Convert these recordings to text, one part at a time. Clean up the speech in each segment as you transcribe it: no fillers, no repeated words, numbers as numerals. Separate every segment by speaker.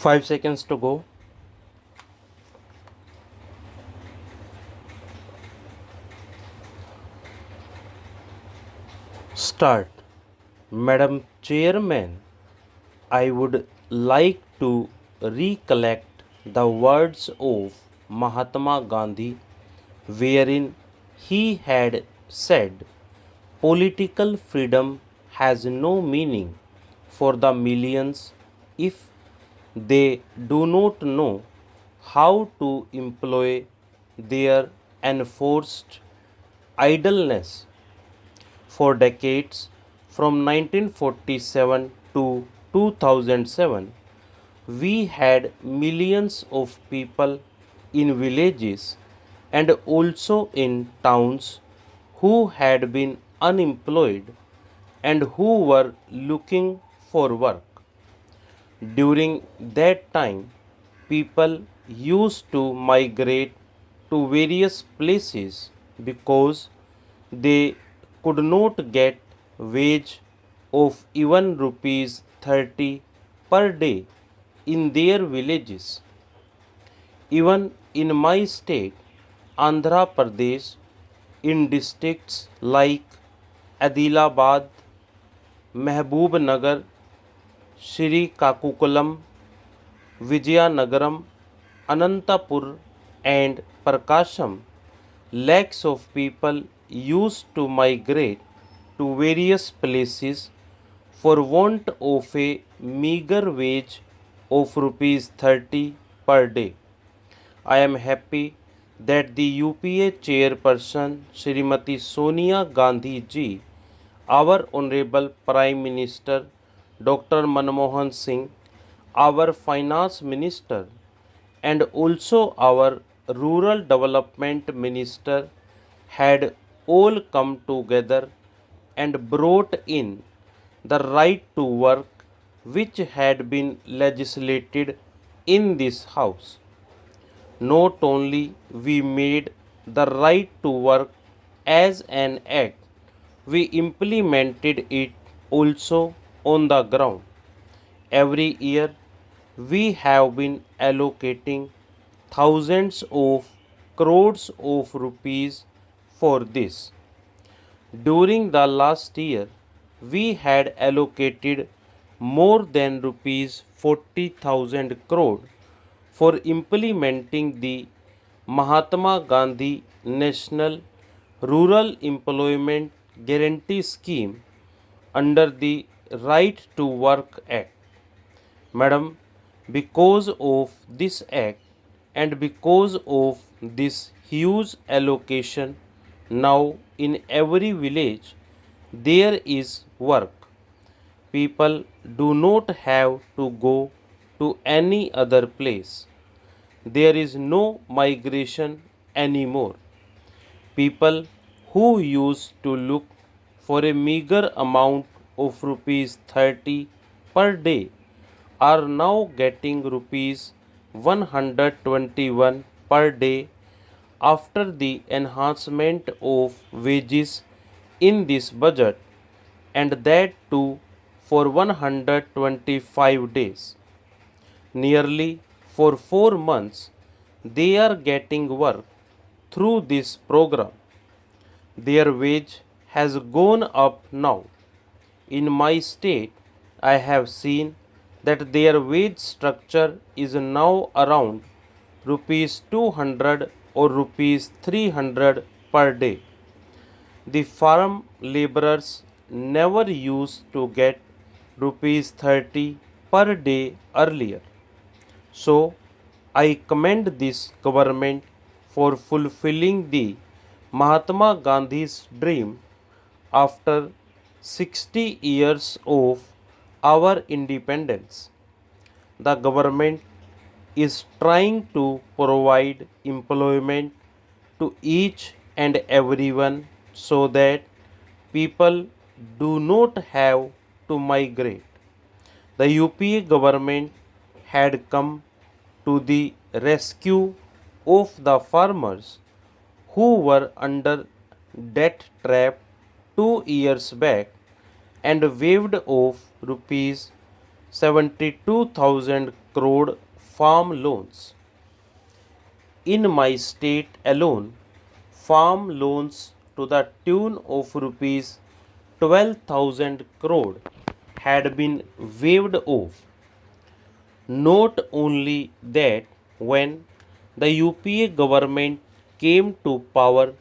Speaker 1: 5 seconds to go. Start. Madam Chairman, I would like to recollect the words of Mahatma Gandhi, wherein he had said, political freedom has no meaning for the millions if they do not know how to employ their enforced idleness. For decades, from 1947 to 2007, we had millions of people in villages and also in towns who had been unemployed and who were looking for work. During that time, people used to migrate to various places because they could not get wage of even rupees 30 per day in their villages. Even in my state, Andhra Pradesh, in districts like Adilabad, Mehboob Shri Kakukulam, Vijayanagaram, Anantapur, and Prakasham, lakhs of people used to migrate to various places for want of a meager wage of rupees 30 per day. I am happy that the UPA chairperson Srimati Sonia Gandhi ji, our Honorable Prime Minister Dr. Manmohan Singh, our Finance Minister, and also our Rural Development Minister had all come together and brought in the right to work which had been legislated in this house. Not only we made the right to work as an act, we implemented it also on the ground. Every year we have been allocating thousands of crores of rupees for this. During the last year, we had allocated more than rupees 40,000 crore for implementing the Mahatma Gandhi National Rural Employment Guarantee Scheme under the Right to Work Act. Madam, because of this act and because of this huge allocation, now in every village there is work. People do not have to go to any other place. There is no migration anymore. People who used to look for a meager amount of rupees 30 per day are now getting rupees 121 per day after the enhancement of wages in this budget, and that too for 125 days. Nearly for 4 months they are getting work through this program. Their wage has gone up now. In my state, I have seen that their wage structure is now around rupees 200 or rupees 300 per day. The farm laborers never used to get rupees 30 per day earlier. So, I commend this government for fulfilling the Mahatma Gandhi's dream after 60 years of our independence. The government is trying to provide employment to each and everyone so that people do not have to migrate. The UPA government had come to the rescue of the farmers who were under debt trap 2 years back and waived off rupees 72,000 crore farm loans. In my state alone, farm loans to the tune of rupees 12,000 crore had been waived off. Not only that, when the UPA government came to power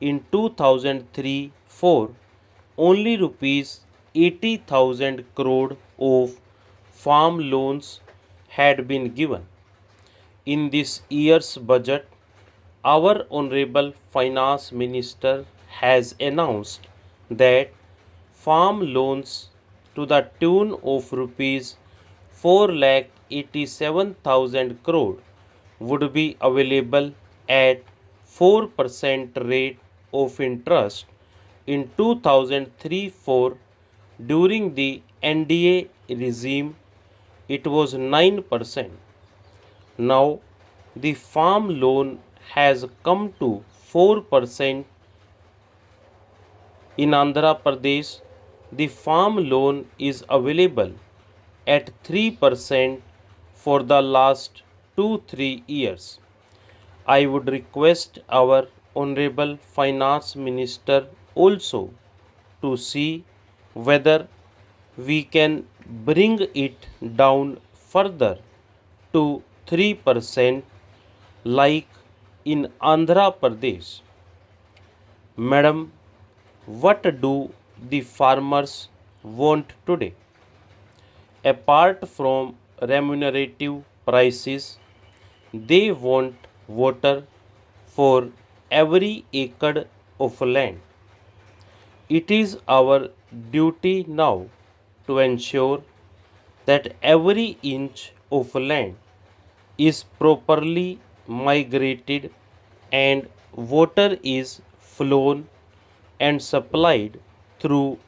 Speaker 1: in 2003-4, only rupees 80,000 crore of farm loans had been given. In this year's budget, our Honorable Finance Minister has announced that farm loans to the tune of rupees 4,87,000 crore would be available at 4% rate of interest in 2003-4. During the NDA regime, it was 9%. Now, the farm loan has come to 4%. In Andhra Pradesh, the farm loan is available at 3% for the last 2-3 years. I would request our Honorable Finance Minister also to see whether we can bring it down further to 3% like in Andhra Pradesh. Madam, what do the farmers want today? Apart from remunerative prices, they want water for every acre of land. It is our duty now to ensure that every inch of land is properly migrated and water is flown and supplied through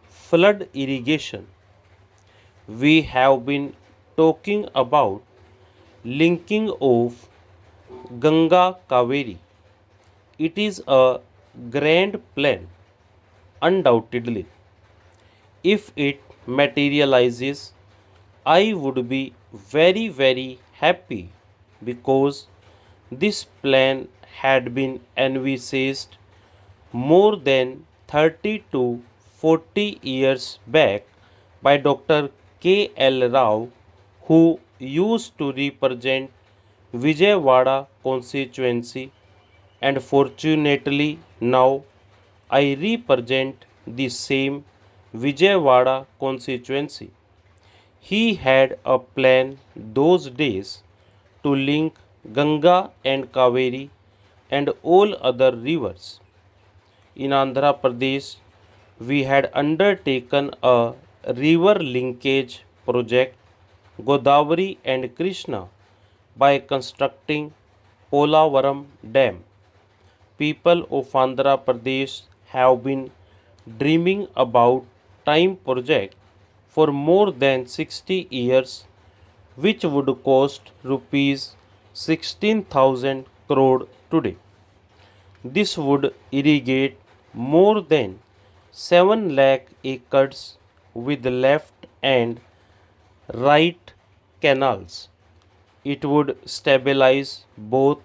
Speaker 1: flood irrigation. We have been talking about linking of Ganga Kaveri. It is a grand plan, undoubtedly. If it materializes, I would be very, very happy because this plan had been envisaged more than 30 to 40 years back by Dr. K. L. Rao, who used to represent Vijayawada constituency, and fortunately now I represent the same Vijayawada constituency. He had a plan those days to link Ganga and Kaveri and all other rivers. In Andhra Pradesh, we had undertaken a river linkage project, Godavari and Krishna, by constructing Polavaram Dam. People of Andhra Pradesh have been dreaming about time project for more than 60 years, which would cost rupees 16,000 crore today. This would irrigate more than 7 lakh acres with left and right canals. It would stabilize both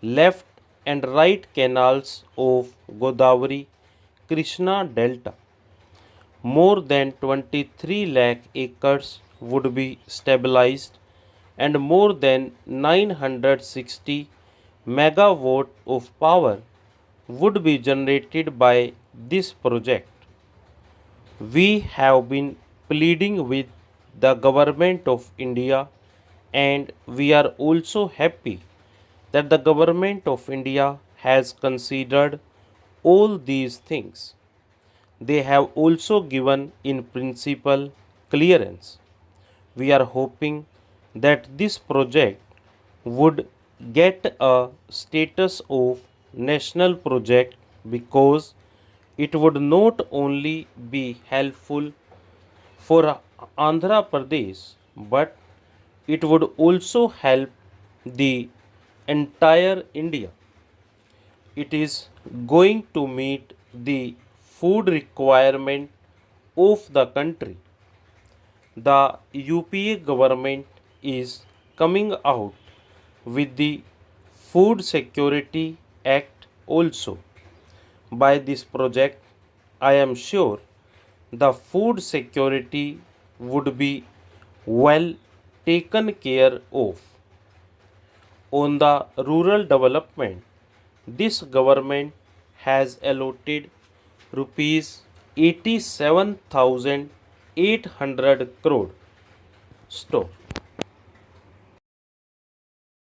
Speaker 1: left and right canals of Godavari Krishna Delta. More than 23 lakh acres would be stabilized and more than 960 megawatt of power would be generated by this project. We have been pleading with the government of India, and we are also happy that the government of India has considered all these things. They have also given in principle clearance. We are hoping that this project would get a status of national project because it would not only be helpful for Andhra Pradesh but it would also help the entire India. It is going to meet the food requirement of the country. The UPA government is coming out with the Food Security Act also. By this project, I am sure the food security would be well taken care of. On the rural development, this government has allotted rupees 87,800 crore. Stop.